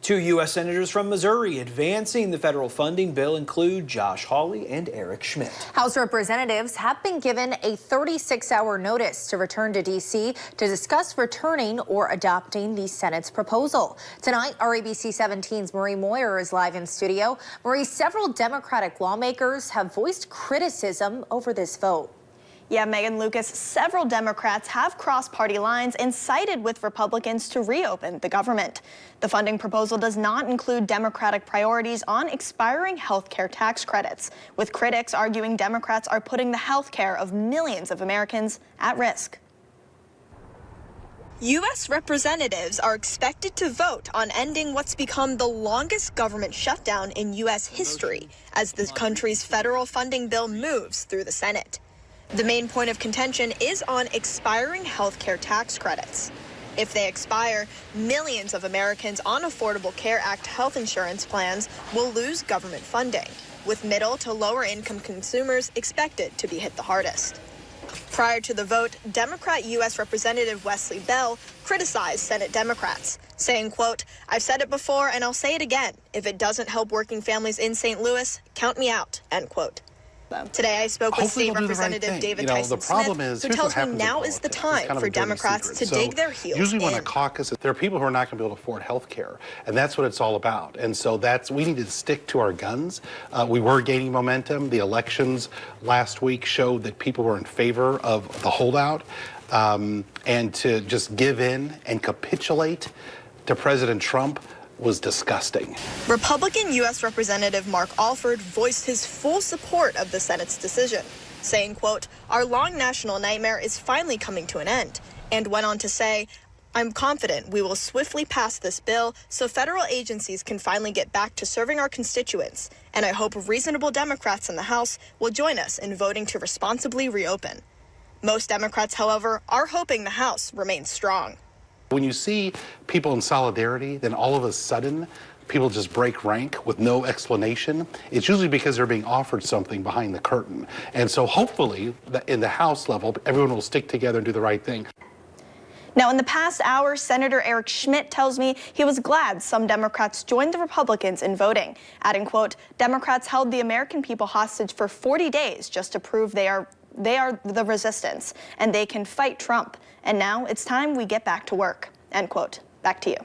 Two U.S. senators from Missouri advancing the federal funding bill include Josh Hawley and Eric Schmidt. House representatives have been given a 36-hour notice to return to D.C. to discuss returning or adopting the Senate's proposal. Tonight, our ABC 17's Marie Moyer is live in studio. Marie, several Democratic lawmakers have voiced criticism over this vote. Yeah, Megan, Lucas, several Democrats have crossed party lines and sided with Republicans to reopen the government. The funding proposal does not include Democratic priorities on expiring health care tax credits, with critics arguing Democrats are putting the health care of millions of Americans at risk. U.S. representatives are expected to vote on ending what's become the longest government shutdown in U.S. history as the country's federal funding bill moves through the Senate. The main point of contention is on expiring health care tax credits. If they expire, millions of Americans on Affordable Care Act health insurance plans will lose government funding, with middle to lower income consumers expected to be hit the hardest. Prior to the vote, Democrat U.S. Representative Wesley Bell criticized Senate Democrats, saying, quote, "I've said it before and I'll say it again. If it doesn't help working families in St. Louis, count me out," end quote. Today, I spoke with State Representative David Tyson Smith, who tells me now is the time for Democrats to dig their heels in. Usually when a caucus, there are people who are not going to be able to afford health care, and that's what it's all about. And so we need to stick to our guns. We were gaining momentum. The elections last week showed that people were in favor of the holdout, and to just give in and capitulate to President Trump was disgusting. Republican U.S. Representative Mark Alford voiced his full support of the Senate's decision, saying, quote, "Our long national nightmare is finally coming to an end," and went on to say, "I'm confident we will swiftly pass this bill so federal agencies can finally get back to serving our constituents, and I hope reasonable Democrats in the House will join us in voting to responsibly reopen." Most Democrats, however, are hoping the House remains strong. When you see people in solidarity, then all of a sudden people just break rank with no explanation. It's usually because they're being offered something behind the curtain. And so hopefully in the House level, everyone will stick together and do the right thing. Now, in the past hour, Senator Eric Schmidt tells me he was glad some Democrats joined the Republicans in voting, adding, quote, "Democrats held the American people hostage for 40 days just to prove they are the resistance and they can fight Trump. And now it's time we get back to work," end quote. Back to you.